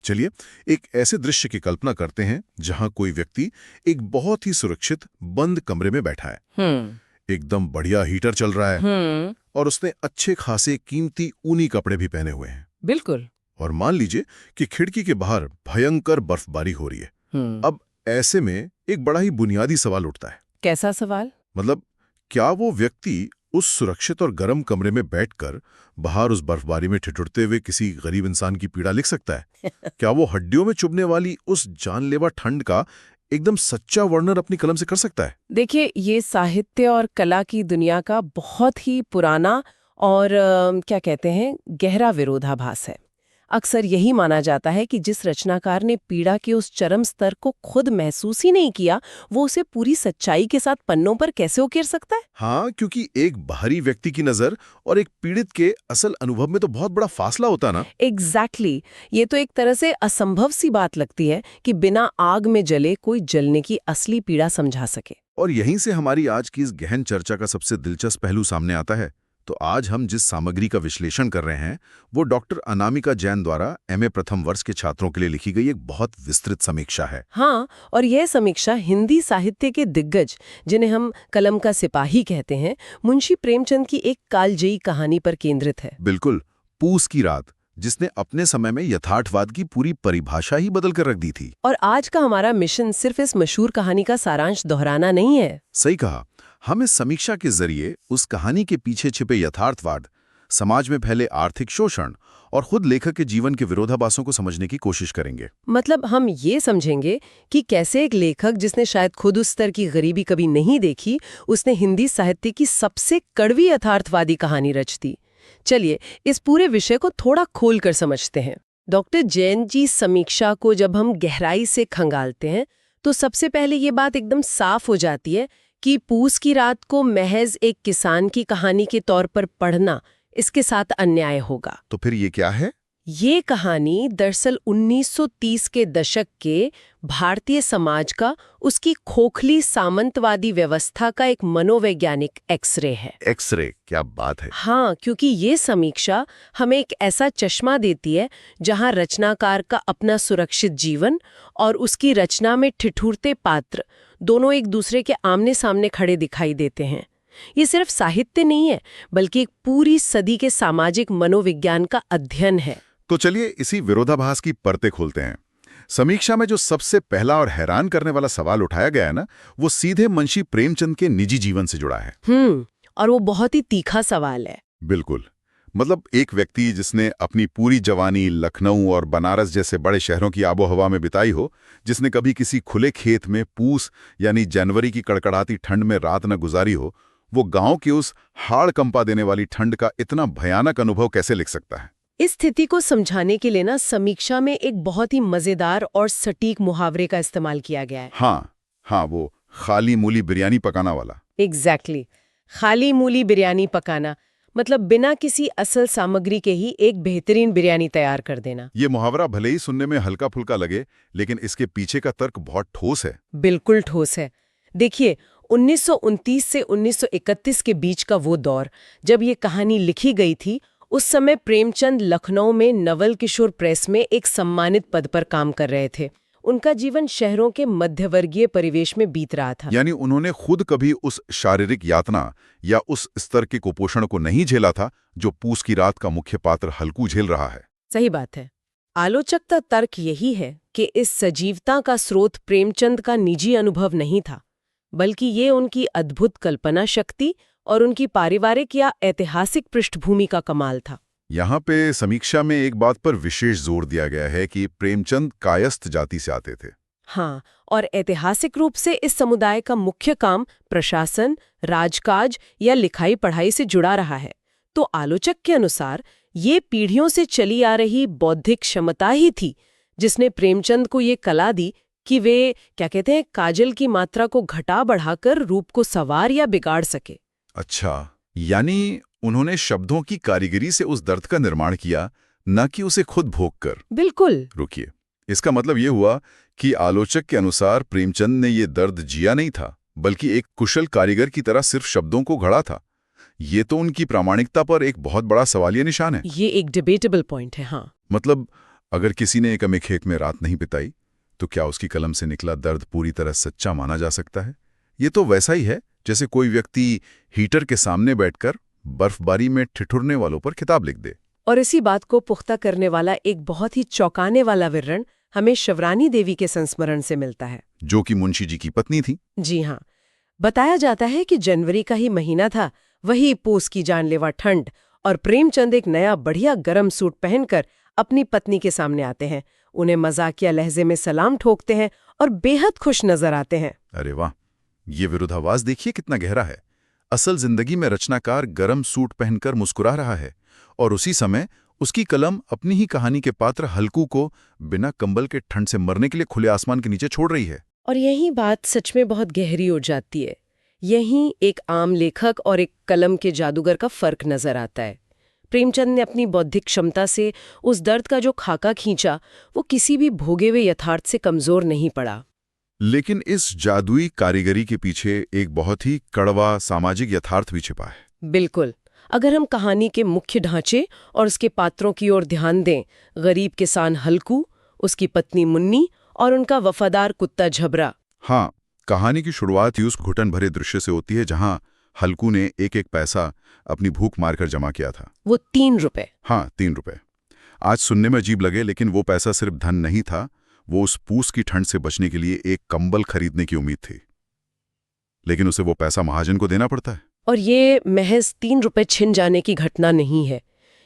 चलिए एक ऐसे दृश्य की कल्पना करते हैं जहां कोई व्यक्ति एक बहुत ही सुरक्षित बंद कमरे में बैठा है। एकदम बढ़िया हीटर चल रहा है और उसने अच्छे खासे कीमती ऊनी कपड़े भी पहने हुए हैं। बिल्कुल। और मान लीजिए कि खिड़की के बाहर भयंकर बर्फबारी हो रही है। अब ऐसे में एक बड़ा ही बुनियादी सवाल उठता है। कैसा सवाल? मतलब क्या वो व्यक्ति उस सुरक्षित और गर्म कमरे में बैठकर बाहर उस बर्फबारी में ठिठुरते हुए किसी गरीब इंसान की पीड़ा लिख सकता है? क्या वो हड्डियों में चुभने वाली उस जानलेवा ठंड का एकदम सच्चा वर्णन अपनी कलम से कर सकता है? देखिए, ये साहित्य और कला की दुनिया का बहुत ही पुराना और क्या कहते हैं, गहरा विरोधाभास है। अक्सर यही माना जाता है कि जिस रचनाकार ने पीड़ा के उस चरम स्तर को खुद महसूस ही नहीं किया, वो उसे पूरी सच्चाई के साथ पन्नों पर कैसे उकेर सकता है? हाँ, क्योंकि एक बाहरी व्यक्ति की नजर और एक पीड़ित के असल अनुभव में तो बहुत बड़ा फासला होता ना। एग्जैक्टली। ये तो एक तरह से असंभव सी बात लगती है कि बिना आग में जले कोई जलने की असली पीड़ा समझा सके। और यहीं से हमारी आज की इस गहन चर्चा का सबसे दिलचस्प पहलू सामने आता है। तो आज हम जिस सामग्री का विश्लेषण कर रहे हैं वो डॉक्टर अनामिका जैन द्वारा एमए प्रथम वर्ष के छात्रों के लिए लिखी गई एक बहुत विस्तृत समीक्षा है। हाँ, और यह समीक्षा हिंदी साहित्य के दिग्गज, जिन्हें हम कलम का सिपाही कहते हैं, मुंशी प्रेमचंद की एक कालजयी कहानी पर केंद्रित है। बिल्कुल, पूस की रात, जिसने अपने समय में यथार्थवाद की पूरी परिभाषा ही बदल कर रख दी थी। और आज का हमारा मिशन सिर्फ इस मशहूर कहानी का सारांश दोहराना नहीं है। सही कहा। हम इस समीक्षा के जरिए उस कहानी के पीछे छिपे यथार्थवाद, समाज में फैले आर्थिक शोषण और खुद लेखक के जीवन के विरोधाभासों को समझने की कोशिश करेंगे। मतलब हम ये समझेंगे कि कैसे एक लेखक जिसने शायद खुद उस स्तर की गरीबी कभी नहीं देखी, उसने हिंदी साहित्य की सबसे कड़वी यथार्थवादी कहानी रच दी। चलिए इस पूरे विषय को थोड़ा खोल कर समझते हैं। डॉक्टर जैन जी समीक्षा को जब हम गहराई से खंगालते हैं तो सबसे पहले ये बात एकदम साफ हो जाती है कि पूस की रात को महज एक किसान की कहानी के तौर पर पढ़ना इसके साथ अन्याय होगा। तो फिर ये क्या है? ये कहानी दरअसल 1930 के दशक के भारतीय समाज का, उसकी खोखली सामंतवादी व्यवस्था का एक मनोवैज्ञानिक एक्सरे है। एक्सरे? क्या बात है। हाँ, क्योंकि ये समीक्षा हमें एक ऐसा चश्मा देती है जहाँ रचनाकार का अपना सुरक्षित जीवन और उसकी रचना में ठिठुरते पात्र दोनों एक दूसरे के आमने सामने खड़े दिखाई देते हैं। ये सिर्फ साहित्य नहीं है, बल्कि एक पूरी सदी के सामाजिक मनोविज्ञान का अध्ययन है। तो चलिए इसी विरोधाभास की परतें खोलते हैं। समीक्षा में जो सबसे पहला और हैरान करने वाला सवाल उठाया गया है ना, वो सीधे मुंशी प्रेमचंद के निजी जीवन से जुड़ा है। और वो बहुत ही तीखा सवाल है। बिल्कुल। मतलब एक व्यक्ति जिसने अपनी पूरी जवानी लखनऊ और बनारस जैसे बड़े शहरों की आबोहवा में बिताई हो, जिसने कभी किसी खुले खेत में पूस यानी जनवरी की कड़कड़ाती ठंड में रात न गुजारी हो, वो गांव की उस हाड़ कंपा देने वाली ठंड का इतना भयानक अनुभव कैसे लिख सकता है? इस स्थिति को समझाने के लिए ना समीक्षा में एक बहुत ही मजेदार और सटीक मुहावरे का इस्तेमाल किया गया है। हाँ, वो खाली मूली बिरयानी पकाना वाला। एग्जैक्टली। खाली मूली बिरयानी पकाना मतलब बिना किसी असल सामग्री के ही एक बेहतरीन बिरयानी तैयार कर देना। ये मुहावरा भले ही सुनने में हल्का फुल्का लगे, लेकिन इसके पीछे का तर्क बहुत ठोस है। बिल्कुल ठोस है। देखिए, 1929 से 1931 के बीच का वो दौर जब ये कहानी लिखी गई थी, उस समय प्रेमचंद लखनऊ में नवल किशोर प्रेस में एक सम्मानित पद पर काम कर रहे थे। उनका जीवन शहरों के मध्यवर्गीय परिवेश में बीत रहा था। यानी उन्होंने खुद कभी उस शारीरिक यातना या उस स्तर के कुपोषण को नहीं झेला था जो पूस की रात का मुख्य पात्र हल्कू झेल रहा है। सही बात है। आलोचक का तर्क यही है कि इस सजीवता का स्रोत प्रेमचंद का निजी अनुभव नहीं था, बल्कि ये उनकी अद्भुत कल्पना शक्ति और उनकी पारिवारिक या ऐतिहासिक पृष्ठभूमि का कमाल था। यहाँ पे समीक्षा में एक बात पर विशेष जोर दिया गया है कि प्रेमचंद कायस्थ जाति से आते थे। हाँ, और ऐतिहासिक रूप से इस समुदाय का मुख्य काम प्रशासन, राजकाज या लिखाई पढ़ाई से जुड़ा रहा है। तो आलोचक के अनुसार ये पीढ़ियों से चली आ रही बौद्धिक क्षमता ही थी जिसने प्रेमचंद को ये कला दी कि वे क्या कहते हैं, काजल की मात्रा को घटा बढ़ाकर रूप को सवार या बिगाड़ सके। अच्छा, यानी उन्होंने शब्दों की कारीगरी से उस दर्द का निर्माण किया, न कि उसे खुद भोग कर। बिल्कुल। रुकिए, इसका मतलब ये हुआ कि आलोचक के अनुसार प्रेमचंद ने ये दर्द जिया नहीं था, बल्कि एक कुशल कारीगर की तरह सिर्फ शब्दों को घड़ा था। ये तो उनकी प्रामाणिकता पर एक बहुत बड़ा सवालिया निशान है। ये एक डिबेटेबल पॉइंट है। हाँ, मतलब अगर किसी ने एक अमेखेक में रात नहीं बिताई तो क्या उसकी कलम से निकला दर्द पूरी तरह सच्चा माना जा सकता है? ये तो वैसा ही है जैसे कोई व्यक्ति हीटर के सामने बैठकर बर्फबारी में ठिठुरने वालों पर किताब लिख दे। और इसी बात को पुख्ता करने वाला एक बहुत ही चौंकाने वाला विवरण हमें शिवरानी देवी के संस्मरण से मिलता है, जो कि मुंशी जी की पत्नी थी। जी हाँ। बताया जाता है कि जनवरी का ही महीना था, वही पूस की जानलेवा ठंड, और प्रेमचंद एक नया बढ़िया गरम सूट पहनकर अपनी पत्नी के सामने आते हैं, उन्हें मजाकिया लहजे में सलाम ठोकते हैं और बेहद खुश नजर आते हैं। अरे वाह, ये विरोधाभास देखिए कितना गहरा है। असल जिंदगी में रचनाकार गरम सूट पहनकर मुस्कुरा रहा है और उसी समय उसकी कलम अपनी ही कहानी के पात्र हल्कू को बिना कंबल के ठंड से मरने के लिए खुले आसमान के नीचे छोड़ रही है। और यही बात सच में बहुत गहरी हो जाती है। यहीं एक आम लेखक और एक कलम के जादूगर का फर्क नजर आता है। प्रेमचंद ने अपनी बौद्धिक क्षमता से उस दर्द का जो खाका खींचा, वो किसी भी भोगे हुए यथार्थ से कमजोर नहीं पड़ा। लेकिन इस जादुई कारीगरी के पीछे एक बहुत ही कड़वा सामाजिक यथार्थ भी छिपा है। बिल्कुल। अगर हम कहानी के मुख्य ढांचे और उसके पात्रों की ओर ध्यान दें, गरीब किसान हल्कू, उसकी पत्नी मुन्नी और उनका वफादार कुत्ता झबरा। हाँ, कहानी की शुरुआत ही उस घुटन भरे दृश्य से होती है जहां हल्कू ने एक एक पैसा अपनी भूख मारकर जमा किया था। वो 3 रुपए। हाँ, 3 रुपए। आज सुनने में अजीब लगे, लेकिन वो पैसा सिर्फ धन नहीं था, वो उस पूस की ठंड से बचने के लिए एक कंबल खरीदने की उम्मीद थी। लेकिन उसे वो पैसा महाजन को देना पड़ता है। और ये महज 3 रुपए छिन जाने की घटना नहीं है,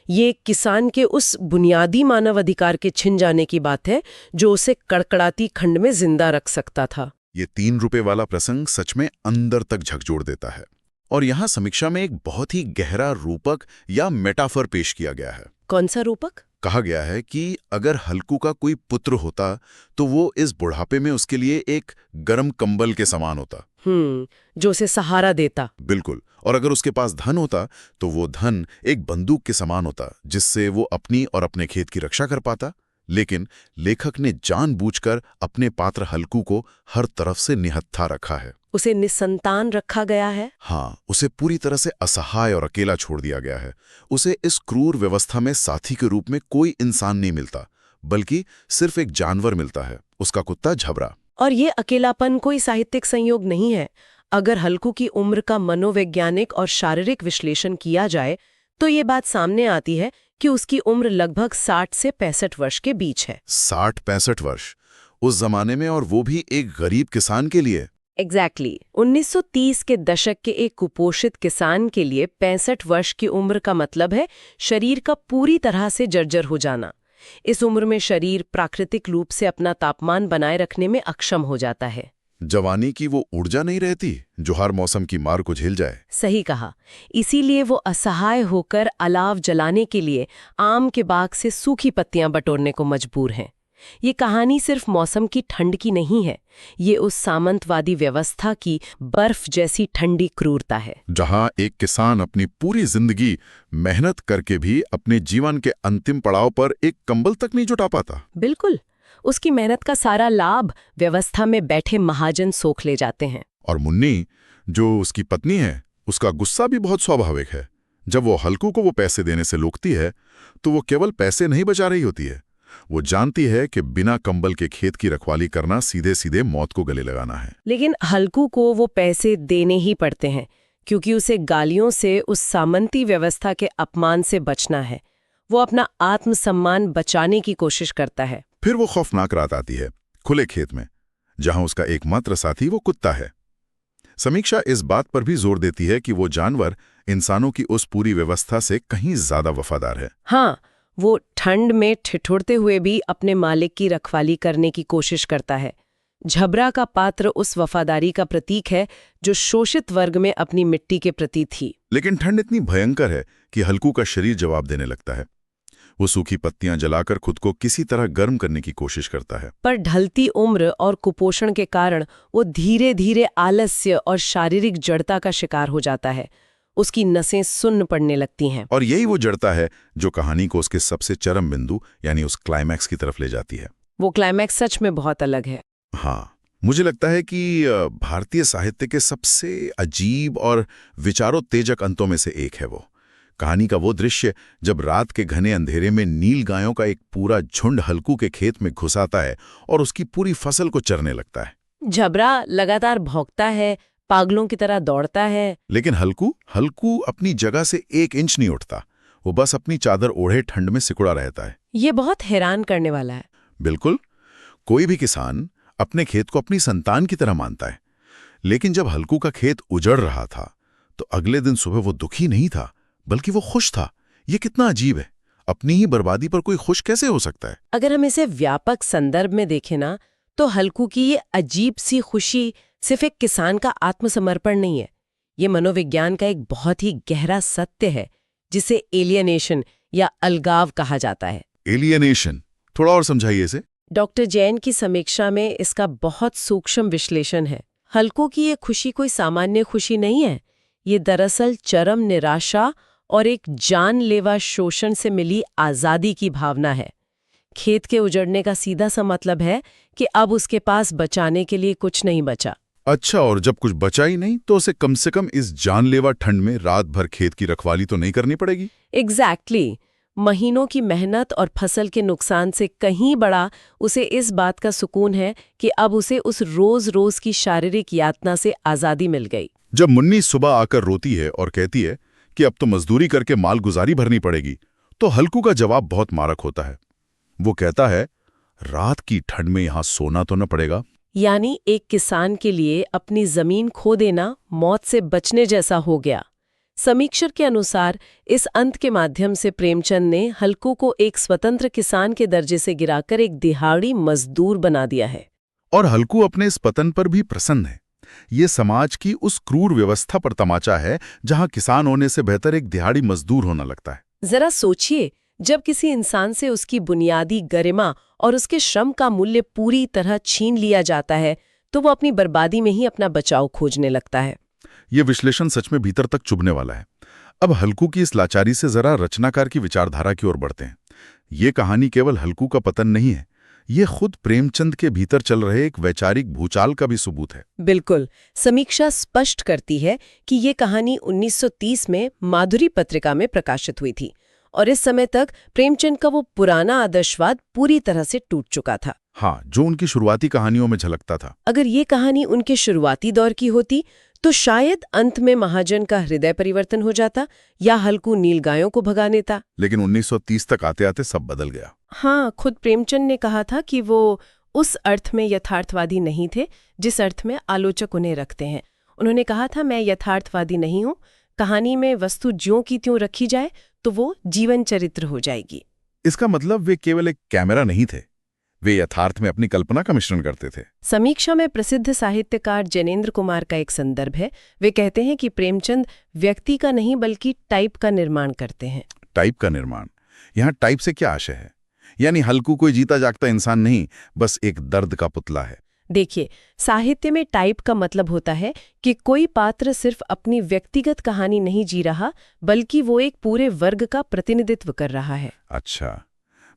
ये किसान के उस बुनियादी मानव अधिकार के छिन जाने की बात है जो उसे कड़कड़ाती ठंड में जिंदा रख सकता था। ये 3 रुपए वाला प्रसंग सच में अंदर तक झकझोर देता है। और यहाँ समीक्षा में एक बहुत ही गहरा रूपक या मेटाफर पेश किया गया है। कौन सा रूपक? कहा गया है कि अगर हल्कू का कोई पुत्र होता तो वो इस बुढ़ापे में उसके लिए एक गर्म कंबल के समान होता। जो उसे सहारा देता। बिल्कुल। और अगर उसके पास धन होता तो वो धन एक बंदूक के समान होता जिससे वो अपनी और अपने खेत की रक्षा कर पाता। लेकिन लेखक ने जानबूझकर अपने पात्र हल्कू को हर तरफ से निहत्था रखा है। उसे निसंतान रखा गया है। हाँ, उसे पूरी तरह से असहाय और अकेला छोड़ दिया गया है। उसे इस क्रूर व्यवस्था में साथी के रूप में कोई इंसान नहीं मिलता, बल्कि सिर्फ एक जानवर मिलता है, उसका कुत्ता झबरा। और ये अकेलापन कोई साहित्यिक संयोग नहीं है। अगर हल्कू की उम्र का मनोवैज्ञानिक और शारीरिक विश्लेषण किया जाए तो ये बात सामने आती है कि उसकी उम्र लगभग 60 से 65 वर्ष के बीच है। 60-65 वर्ष उस जमाने में, और वो भी एक गरीब किसान के लिए। एग्जैक्टली 1930 के दशक के एक कुपोषित किसान के लिए 65 वर्ष की उम्र का मतलब है शरीर का पूरी तरह से जर्जर हो जाना। इस उम्र में शरीर प्राकृतिक रूप से अपना तापमान बनाए रखने में अक्षम हो जाता है। जवानी की वो ऊर्जा नहीं रहती जो हर मौसम की मार को झेल जाए। सही कहा। इसीलिए वो असहाय होकर अलाव जलाने के लिए आम के बाग से सूखी पत्तियां बटोरने को मजबूर हैं। ये कहानी सिर्फ मौसम की ठंड की नहीं है, ये उस सामंतवादी व्यवस्था की बर्फ जैसी ठंडी क्रूरता है, जहां एक किसान अपनी पूरी जिंदगी मेहनत करके भी अपने जीवन के अंतिम पड़ाव पर एक कंबल तक नहीं जुटा पाता। बिल्कुल। उसकी मेहनत का सारा लाभ व्यवस्था में बैठे महाजन सोख ले जाते हैं। और मुन्नी, जो उसकी पत्नी है, उसका गुस्सा भी बहुत स्वाभाविक है। जब वो हल्कू को वो पैसे देने से रोकती है तो वो केवल पैसे नहीं बचा रही होती है, वो जानती है कि बिना कंबल के खेत की रखवाली करना सीधे सीधे मौत को गले लगाना है। लेकिन हल्कू को वो पैसे देने ही पड़ते हैं क्योंकि उसे गालियों से, उस सामंती व्यवस्था के अपमान से बचना है। वो अपना आत्मसम्मान बचाने की कोशिश करता है। फिर वो खौफनाक रात आती है, खुले खेत में, जहां उसका एकमात्र साथी वो कुत्ता है। समीक्षा इस बात पर भी जोर देती है कि वो जानवर इंसानों की उस पूरी व्यवस्था से कहीं ज्यादा वफादार है। हाँ, वो ठंड में ठिठुरते हुए भी अपने मालिक की रखवाली करने की कोशिश करता है। झबरा का पात्र उस वफादारी का प्रतीक है जो शोषित वर्ग में अपनी मिट्टी के प्रति थी। लेकिन ठंड इतनी भयंकर है कि हल्कू का शरीर जवाब देने लगता है। वो सूखी पत्तियां जलाकर खुद को किसी तरह गर्म करने की कोशिश करता है। पर ढलती उम्र और कुपोषण के कारण वो धीरे धीरे आलस्य और शारीरिक जड़ता का शिकार हो जाता है। उसकी नसें सुन्न पड़ने लगती हैं। और यही वो जड़ता है जो कहानी को उसके सबसे चरम बिंदु यानी उस क्लाइमैक्स की तरफ ले जाती है। वो क्लाइमैक्स सच में बहुत अलग है। हाँ, मुझे लगता है कि भारतीय साहित्य के सबसे अजीब और विचारोत्तेजक अंतों में से एक है वो। कहानी का वो दृश्य जब रात के घने अंधेरे में नील गायों का एक पूरा झुंड हल्कू के खेत में घुस आता है और उसकी पूरी फसल को चरने लगता है। झबरा लगातार भौंकता है, पागलों की तरह दौड़ता है। लेकिन हल्कू अपनी जगह से 1 इंच नहीं उठता। वो बस अपनी चादर ओढ़े ठंड में सिकुड़ा रहता है। ये बहुत हैरान करने वाला है। बिल्कुल, कोई भी किसान अपने खेत को अपनी संतान की तरह मानता है, लेकिन जब हल्कू का खेत उजड़ रहा था तो अगले दिन सुबह वो दुखी नहीं था, बल्कि वो खुश था। ये कितना अजीब है, अपनी ही बर्बादी पर कोई खुश कैसे हो सकता है? अगर हम इसे व्यापक संदर्भ में देखें ना, तो हल्कू की ये अजीब सी खुशी सिर्फ एक किसान का आत्मसमर्पण नहीं है। ये मनोविज्ञान का एक बहुत ही गहरा सत्य है, जिसे एलियनेशन या अलगाव कहा जाता है। एलियनेशन, थोड़ा और समझाइए इसे। डॉक्टर जैन की समीक्षा में इसका बहुत सूक्ष्म विश्लेषण है। हल्कू की ये खुशी कोई सामान्य खुशी नहीं है। ये दरअसल चरम निराशा और एक जानलेवा शोषण से मिली आज़ादी की भावना है। खेत के उजड़ने का सीधा सा मतलब है कि अब उसके पास बचाने के लिए कुछ नहीं बचा। अच्छा, और जब कुछ बचा ही नहीं तो उसे कम से कम इस जानलेवा ठंड में रात भर खेत की रखवाली तो नहीं करनी पड़ेगी? एग्जैक्टली। महीनों की मेहनत और फसल के नुकसान से कहीं बड़ा उसे इस बात का सुकून है कि अब उसे उस रोज-रोज की शारीरिक यातना से आज़ादी मिल गई। जब मुन्नी सुबह आकर रोती है और कहती है कि अब तो मजदूरी करके माल गुजारी भरनी पड़ेगी, तो हल्कू का जवाब बहुत मारक होता है। वो कहता है, रात की ठंड में यहां सोना तो न पड़ेगा। यानी एक किसान के लिए अपनी जमीन खो देना मौत से बचने जैसा हो गया। समीक्षक के अनुसार इस अंत के माध्यम से प्रेमचंद ने हल्कू को एक स्वतंत्र किसान के दर्जे से गिराकर एक दिहाड़ी मजदूर बना दिया है। और हल्कू अपने इस पतन पर भी प्रसन्न है। ये समाज की उस क्रूर व्यवस्था पर तमाचा है जहां किसान होने से बेहतर एक दिहाड़ी मजदूर होना लगता है। जरा सोचिए, जब किसी इंसान से उसकी बुनियादी गरिमा और उसके श्रम का मूल्य पूरी तरह छीन लिया जाता है, तो वो अपनी बर्बादी में ही अपना बचाव खोजने लगता है। ये विश्लेषण सच में भीतर तक चुभने वाला है। अब हल्कू की इस लाचारी से जरा रचनाकार की विचारधारा की ओर बढ़ते हैं। ये कहानी केवल हल्कू का पतन नहीं है, ये खुद प्रेमचंद के भीतर चल रहे एक वैचारिक भूचाल का भी सबूत है। बिल्कुल। समीक्षा स्पष्ट करती है कि ये कहानी 1930 में माधुरी पत्रिका में प्रकाशित हुई थी और इस समय तक प्रेमचंद का वो पुराना आदर्शवाद पूरी तरह से टूट चुका था। हाँ, जो उनकी शुरुआती कहानियों में झलकता था। अगर ये कहानी उनके शुरुआती दौर की होती तो शायद अंत में महाजन का हृदय परिवर्तन हो जाता या हल्कू नीलगायों को भगा देता। लेकिन 1930 तक आते आते सब बदल गया। हाँ, खुद प्रेमचंद ने कहा था कि वो उस अर्थ में यथार्थवादी नहीं थे जिस अर्थ में आलोचक उन्हें रखते हैं। उन्होंने कहा था, मैं यथार्थवादी नहीं हूँ। कहानी में वस्तु ज्यों की त्यों रखी जाए तो वो जीवन चरित्र हो जाएगी। इसका मतलब वे केवल एक कैमरा नहीं थे, वे यथार्थ में अपनी कल्पना का मिश्रण करते थे। समीक्षा में प्रसिद्ध साहित्यकार जैनेन्द्र कुमार का एक संदर्भ है। वे कहते हैं कि प्रेमचंद व्यक्ति का नहीं बल्कि टाइप का निर्माण करते हैं। टाइप का निर्माण, यहाँ टाइप से क्या आशय है? यानी हल्कू कोई जीता जागता इंसान नहीं, बस एक दर्द का पुतला है। देखिए, साहित्य में टाइप का मतलब होता है कि कोई पात्र सिर्फ अपनी व्यक्तिगत कहानी नहीं जी रहा, बल्कि वो एक पूरे वर्ग का प्रतिनिधित्व कर रहा है। अच्छा,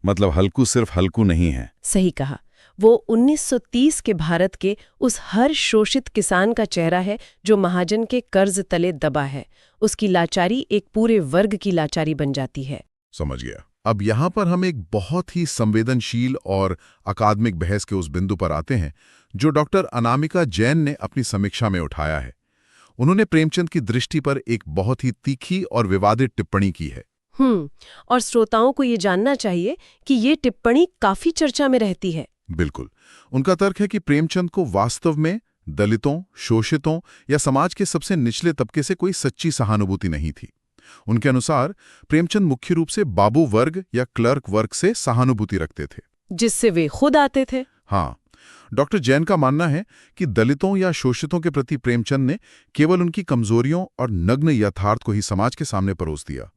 मतलब हल्कू सिर्फ हल्कू नहीं है। सही कहा। वो 1930 के भारत के उस हर शोषित किसान का चेहरा है जो महाजन के कर्ज तले दबा है। उसकी लाचारी एक पूरे वर्ग की लाचारी बन जाती है। समझ गया। अब यहाँ पर हम एक बहुत ही संवेदनशील और अकादमिक बहस के उस बिंदु पर आते हैं जो डॉक्टर अनामिका जैन ने अपनी समीक्षा में उठाया है। उन्होंने प्रेमचंद की दृष्टि पर एक बहुत ही तीखी और विवादित टिप्पणी की है। और श्रोताओं को ये जानना चाहिए कि ये टिप्पणी काफी चर्चा में रहती है। बिल्कुल। उनका तर्क है कि प्रेमचंद को वास्तव में दलितों, शोषितों या समाज के सबसे निचले तबके से कोई सच्ची सहानुभूति नहीं थी। उनके अनुसार प्रेमचंद मुख्य रूप से बाबू वर्ग या क्लर्क वर्ग से सहानुभूति रखते थे, जिससे वे खुद आते थे। हाँ, डॉक्टर जैन का मानना है कि दलितों या शोषितों के प्रति प्रेमचंद ने केवल उनकी कमजोरियों और नग्न यथार्थ को ही समाज के सामने परोस दिया,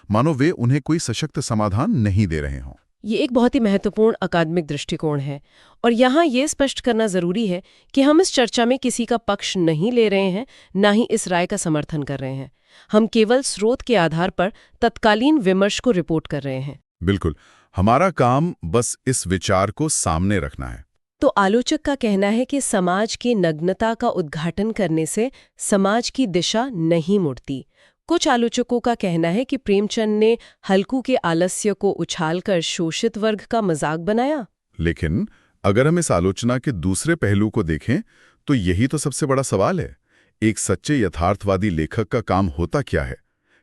मानो वे उन्हें कोई सशक्त समाधान नहीं दे रहे हों। ये एक बहुत ही महत्वपूर्ण अकादमिक दृष्टिकोण है और यहाँ ये स्पष्ट करना जरूरी है कि हम इस चर्चा में किसी का पक्ष नहीं ले रहे हैं, ना ही इस राय का समर्थन कर रहे हैं। हम केवल स्रोत के आधार पर तत्कालीन विमर्श को रिपोर्ट कर रहे हैं। बिल्कुल, हमारा काम बस इस विचार को सामने रखना है। तो आलोचक का कहना है कि समाज की नग्नता का उद्घाटन करने से समाज की दिशा नहीं मुड़ती। कुछ आलोचकों का कहना है कि प्रेमचंद ने हल्कू के आलस्य को उछालकर शोषित वर्ग का मजाक बनाया। लेकिन अगर हम इस आलोचना के दूसरे पहलू को देखें तो यही तो सबसे बड़ा सवाल है। एक सच्चे यथार्थवादी लेखक का काम होता क्या है?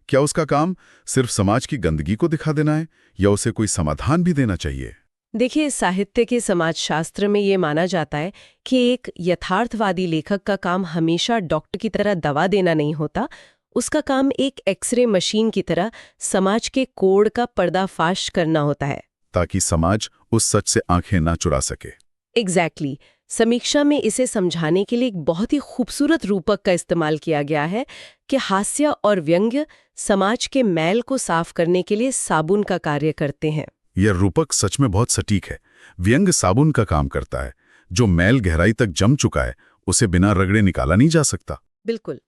क्या उसका काम सिर्फ समाज की गंदगी को दिखा देना है या उसे कोई समाधान भी देना चाहिए? देखिए, साहित्य के समाजशास्त्र में ये माना जाता है कि एक यथार्थवादी लेखक का काम हमेशा डॉक्टर की तरह दवा देना नहीं होता। उसका काम एक एक्सरे मशीन की तरह समाज के कोड का पर्दाफाश करना होता है, ताकि समाज उस सच से आंखें ना चुरा सके। एग्जैक्टली समीक्षा में इसे समझाने के लिए एक बहुत ही खूबसूरत रूपक का इस्तेमाल किया गया है कि हास्य और व्यंग्य समाज के मैल को साफ करने के लिए साबुन का कार्य करते हैं। यह रूपक सच में बहुत सटीक है। व्यंग्य साबुन का काम करता है। जो मैल गहराई तक जम चुका है उसे बिना रगड़े निकाला नहीं जा सकता। बिल्कुल।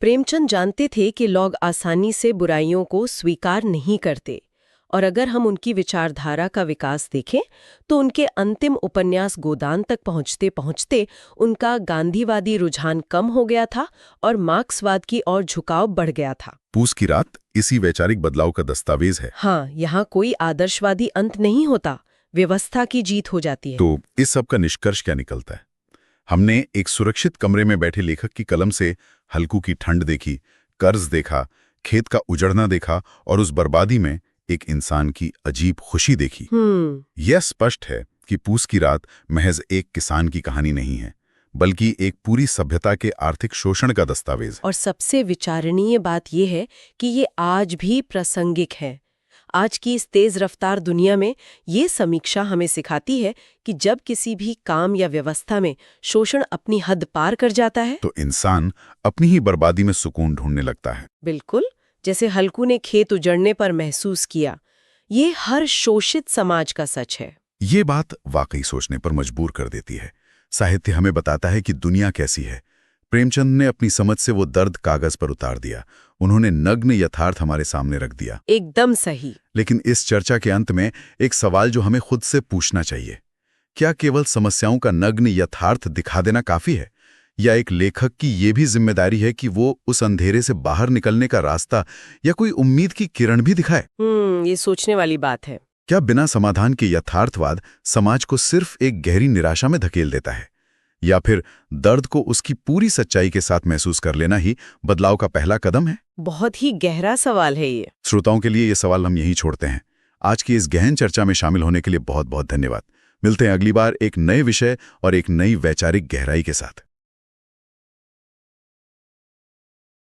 प्रेमचंद जानते थे कि लोग आसानी से बुराइयों को स्वीकार नहीं करते, और अगर हम उनकी विचारधारा का विकास देखें तो उनके अंतिम उपन्यास गोदान तक पहुंचते पहुंचते उनका गांधीवादी रुझान कम हो गया था और मार्क्सवाद की ओर झुकाव बढ़ गया था। पूस की रात इसी वैचारिक बदलाव का दस्तावेज है। हाँ, यहाँ कोई आदर्शवादी अंत नहीं होता, व्यवस्था की जीत हो जाती है। तो इस सब का निष्कर्ष क्या निकलता है? हमने एक सुरक्षित कमरे में बैठे लेखक की कलम से हल्कू की ठंड देखी, कर्ज देखा, खेत का उजड़ना देखा और उस बर्बादी में एक इंसान की अजीब खुशी देखी। यह स्पष्ट है कि पूस की रात महज एक किसान की कहानी नहीं है, बल्कि एक पूरी सभ्यता के आर्थिक शोषण का दस्तावेज। और सबसे विचारणीय बात यह है कि ये आज भी प्रासंगिक है। आज की इस तेज रफ्तार दुनिया में ये समीक्षा हमें सिखाती है कि जब किसी भी काम या व्यवस्था में शोषण अपनी हद पार कर जाता है तो इंसान अपनी ही बर्बादी में सुकून ढूंढने लगता है। बिल्कुल, जैसे हल्कू ने खेत उजड़ने पर महसूस किया। ये हर शोषित समाज का सच है। ये बात वाकई सोचने पर मजबूर कर देती है। साहित्य हमें बताता है कि दुनिया कैसी है। प्रेमचंद ने अपनी समझ से वो दर्द कागज पर उतार दिया। उन्होंने नग्न यथार्थ हमारे सामने रख दिया। एकदम सही। लेकिन इस चर्चा के अंत में एक सवाल जो हमें खुद से पूछना चाहिए, क्या केवल समस्याओं का नग्न यथार्थ दिखा देना काफी है, या एक लेखक की ये भी जिम्मेदारी है कि वो उस अंधेरे से बाहर निकलने का रास्ता या कोई उम्मीद की किरण भी दिखाए? ये सोचने वाली बात है। क्या बिना समाधान के यथार्थवाद समाज को सिर्फ एक गहरी निराशा में धकेल देता है, या फिर दर्द को उसकी पूरी सच्चाई के साथ महसूस कर लेना ही बदलाव का पहला कदम है? बहुत ही गहरा सवाल है ये। श्रोताओं के लिए ये सवाल हम यहीं छोड़ते हैं। आज की इस गहन चर्चा में शामिल होने के लिए बहुत बहुत धन्यवाद। मिलते हैं अगली बार एक नए विषय और एक नई वैचारिक गहराई के साथ।